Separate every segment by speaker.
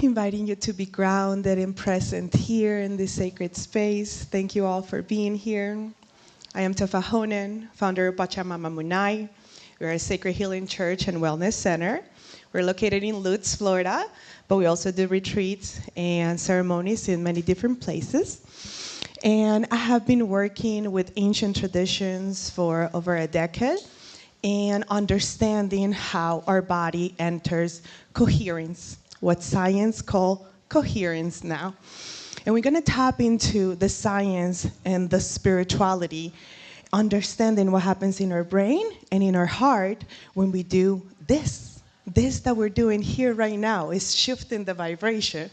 Speaker 1: inviting you to be grounded and present here in this sacred space. Thank you all for being here. I am Teffa Honan, founder of Pachamama Munai. We're a sacred healing church and wellness center. We're located in Lutz, Florida, but we also do retreats and ceremonies in many different places. And I have been working with ancient traditions for over a decade and understanding how our body enters coherence, what science calls coherence now. And we're going to tap into the science and the spirituality, understanding what happens in our brain and in our heart when we do this. This that we're doing here right now is shifting the vibration.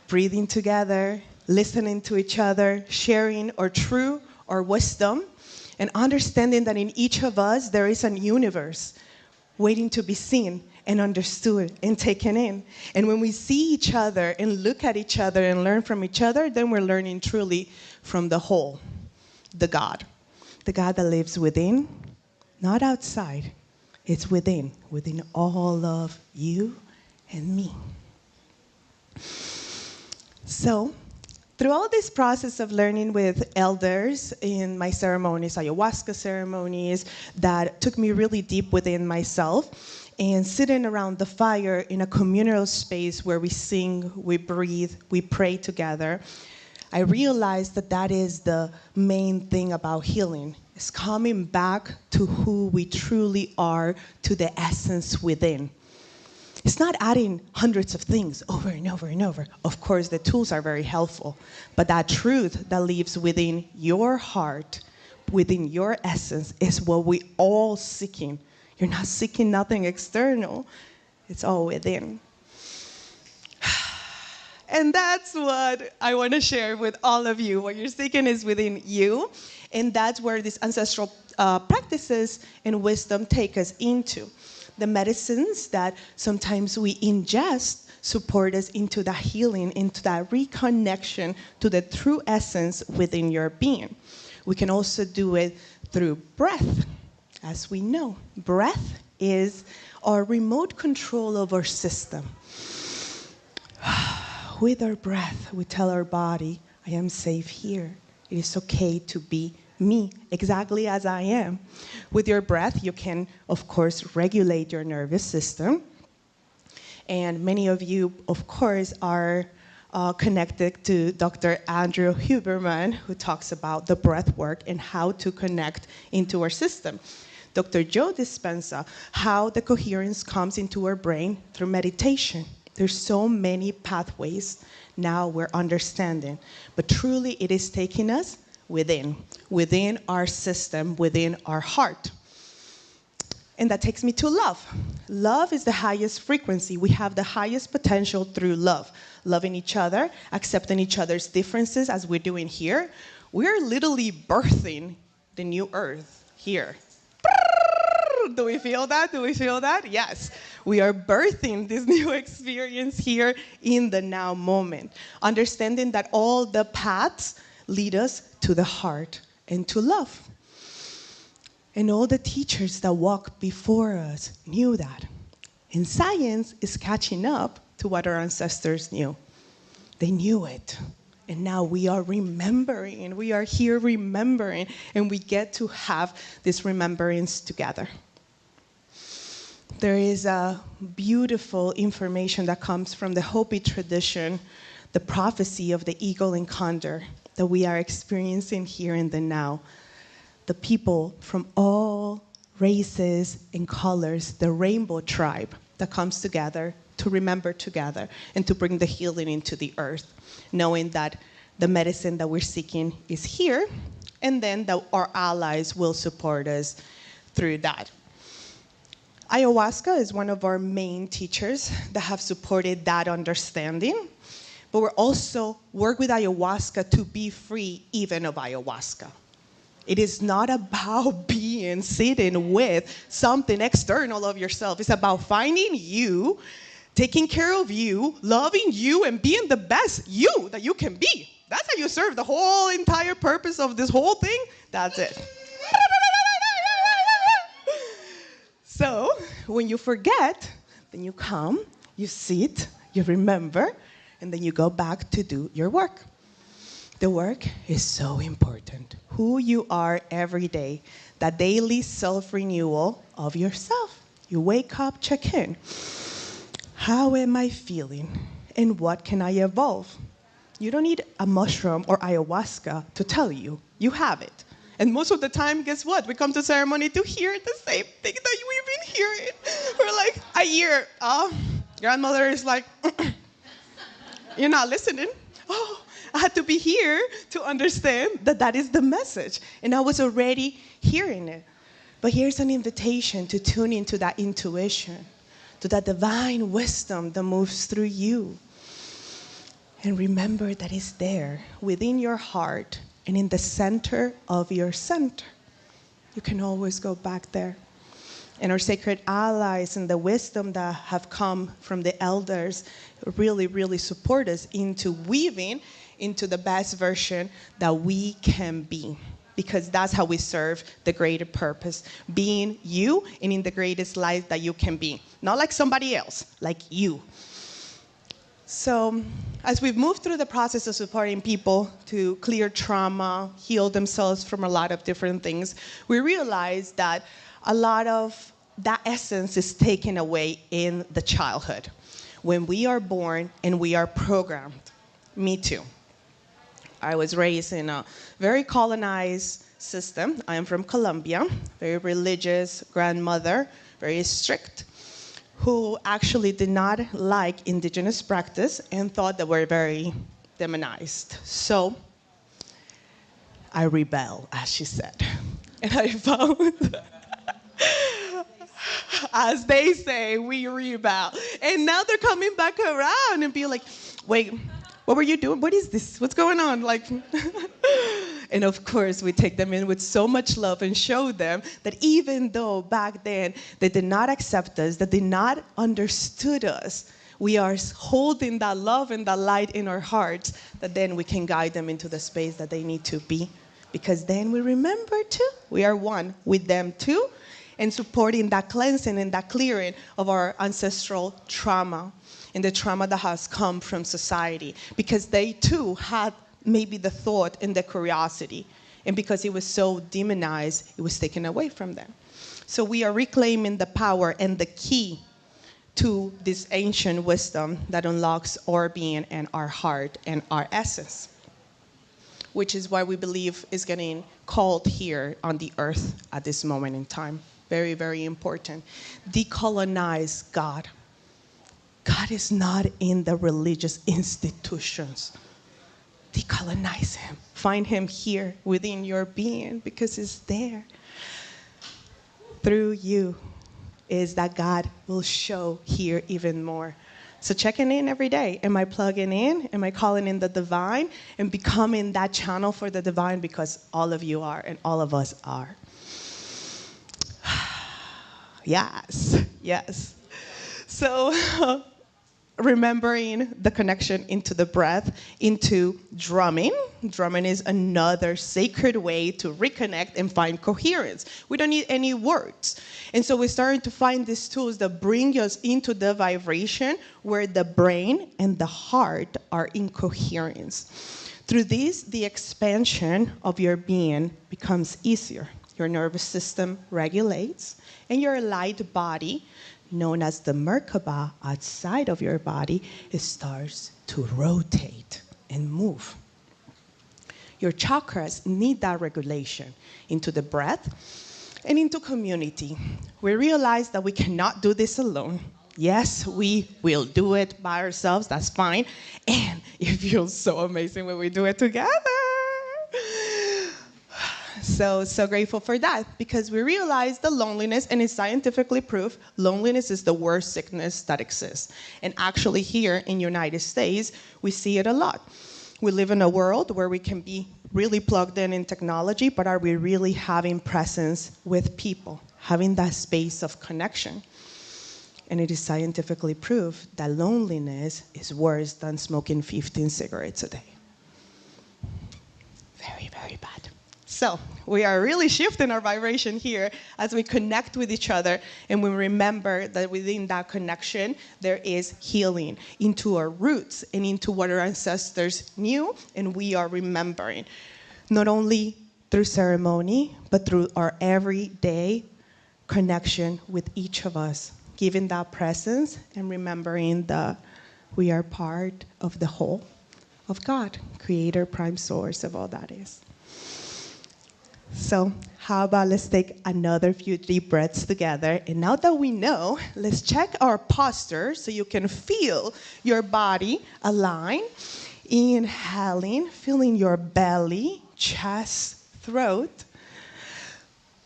Speaker 1: Breathing together, listening to each other, sharing our truth, our wisdom, and understanding that in each of us there is a universe waiting to be seen and understood and taken in. And when we see each other and look at each other and learn from each other, then we're learning truly from the whole, the God that lives within, not outside. It's within all of you and me. So, throughout this process of learning with elders in my ceremonies, ayahuasca ceremonies, that took me really deep within myself, and sitting around the fire in a communal space where we sing, we breathe, we pray together, I realized that that is the main thing about healing. It's coming back to who we truly are, to the essence within. It's not adding hundreds of things over and over and over. Of course, the tools are very helpful, but that truth that lives within your heart, within your essence, is what we all seeking. You're not seeking nothing external. It's all within. And that's what I want to share with all of you. What you're seeking is within you, and that's where these ancestral practices and wisdom take us into. The medicines that sometimes we ingest support us into that healing, into that reconnection to the true essence within your being. We can also do it through breath. As we know, breath is our remote control of our system. With our breath, we tell our body, I am safe here. It is okay to be me, exactly as I am. With your breath, you can, of course, regulate your nervous system. And many of you, of course, are connected to Dr. Andrew Huberman, who talks about the breath work and how to connect into our system. Dr. Joe Dispenza, how the coherence comes into our brain through meditation. There's so many pathways now we're understanding, but truly it is taking us within our system, within our heart. And that takes me to love. Love is the highest frequency. We have the highest potential through love. Loving each other, accepting each other's differences as we're doing here. We're literally birthing the new earth here. Do we feel that? Do we feel that? Yes. We are birthing this new experience here in the now moment. Understanding that all the paths lead us to the heart and to love. And all the teachers that walked before us knew that. And science is catching up to what our ancestors knew. They knew it. And now we are remembering. We are here remembering. And we get to have this remembrance together. There is a beautiful information that comes from the Hopi tradition, the prophecy of the eagle and condor that we are experiencing here in the now. The people from all races and colors, the rainbow tribe that comes together to remember together and to bring the healing into the earth, knowing that the medicine that we're seeking is here, and then that our allies will support us through that. Ayahuasca is one of our main teachers that have supported that understanding, but we're also work with ayahuasca to be free even of ayahuasca. It is not about sitting with something external of yourself. It's about finding you, taking care of you, loving you, and being the best you that you can be. That's how you serve the whole entire purpose of this whole thing. That's it. So when you forget, then you come, you sit, You remember, and then you go back to do your work. The work is so important. Who you are every day, that daily self-renewal of yourself. You wake up, check in. How am I feeling? And what can I evolve? You don't need a mushroom or ayahuasca to tell you. You have it. And most of the time, guess what? We come to ceremony to hear the same thing that we've been hearing for like a year. Grandmother is like, you're not listening. Oh, I had to be here to understand that that is the message. And I was already hearing it. But here's an invitation to tune into that intuition, to that divine wisdom that moves through you. And remember that it's there within your heart and in the center of your center. You can always go back there. And our sacred allies and the wisdom that have come from the elders really, really support us into weaving into the best version that we can be. Because that's how we serve the greater purpose. Being you and in the greatest light that you can be. Not like somebody else, like you. So as we've moved through the process of supporting people to clear trauma, heal themselves from a lot of different things, we realized that a lot of that essence is taken away in the childhood. When we are born and we are programmed. Me too. I was raised in a very colonized system. I am from Colombia, very religious grandmother, very strict, who actually did not like indigenous practice and thought that we're very demonized. So I rebel, as she said. And I found, as they say, we rebel. And now they're coming back around and be like, wait, what were you doing? What is this? What's going on? Like, and of course, we take them in with so much love and show them that even though back then they did not accept us, that they did not understood us, we are holding that love and that light in our hearts, that then we can guide them into the space that they need to be. Because then we remember too, we are one with them too, and supporting that cleansing and that clearing of our ancestral trauma and the trauma that has come from society. Because they too had maybe the thought and the curiosity. And because it was so demonized, it was taken away from them. So we are reclaiming the power and the key to this ancient wisdom that unlocks our being and our heart and our essence, which is why we believe is getting called here on the earth at this moment in time. Very, very important. Decolonize God. God is not in the religious institutions. Decolonize him. Find him here within your being because he's there. Through you is that God will show here even more. So checking in every day. Am I plugging in? Am I calling in the divine? And becoming that channel for the divine, because all of you are and all of us are. Yes, yes. So remembering the connection into the breath, into drumming. Drumming is another sacred way to reconnect and find coherence. We don't need any words. And so we're starting to find these tools that bring us into the vibration where the brain and the heart are in coherence. Through this, the expansion of your being becomes easier. Your nervous system regulates, and your light body, known as the Merkaba outside of your body, it starts to rotate and move. Your chakras need that regulation into the breath and into community. We realize that we cannot do this alone. Yes, we will do it by ourselves, that's fine. And it feels so amazing when we do it together. So grateful for that, because we realize the loneliness, and it's scientifically proved, loneliness is the worst sickness that exists. And actually here in the United States, we see it a lot. We live in a world where we can be really plugged in technology, but are we really having presence with people, having that space of connection? And it is scientifically proved that loneliness is worse than smoking 15 cigarettes a day. Very, very bad. So we are really shifting our vibration here as we connect with each other, and we remember that within that connection, there is healing into our roots and into what our ancestors knew, and we are remembering. Not only through ceremony, but through our everyday connection with each of us, giving that presence and remembering that we are part of the whole of God, creator, prime source of all that is. So how about let's take another few deep breaths together. And now that we know, let's check our posture so you can feel your body align. Inhaling, feeling your belly, chest, throat.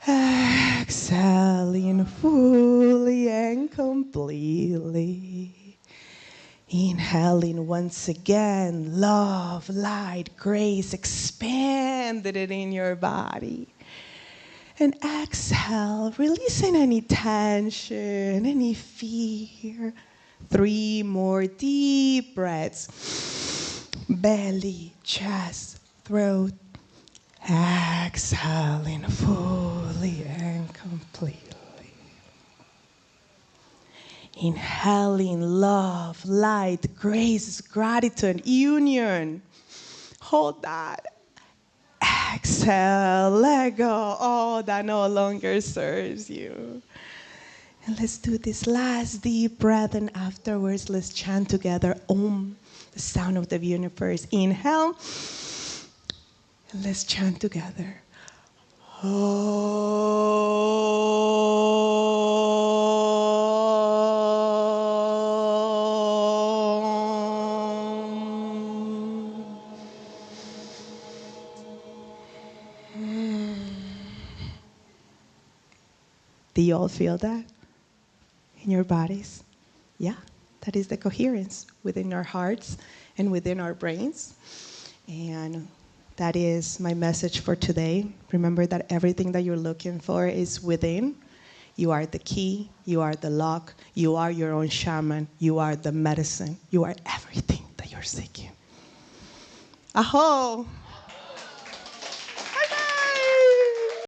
Speaker 1: Exhaling fully and completely. Inhaling once again, love, light, grace, expanded it in your body. And exhale, releasing any tension, any fear. 3 more deep breaths. Belly, chest, throat. Exhaling fully and completely. Inhaling love, light, grace, gratitude, union. Hold that. Exhale, let go all that no longer serves you. And let's do this last deep breath, and afterwards let's chant together Om, the sound of the universe. Inhale. And let's chant together. Do you all feel that in your bodies? Yeah, that is the coherence within our hearts and within our brains. And that is my message for today. Remember that everything that you're looking for is within. You are the key, you are the lock, you are your own shaman, you are the medicine, you are everything that you're seeking. Aho!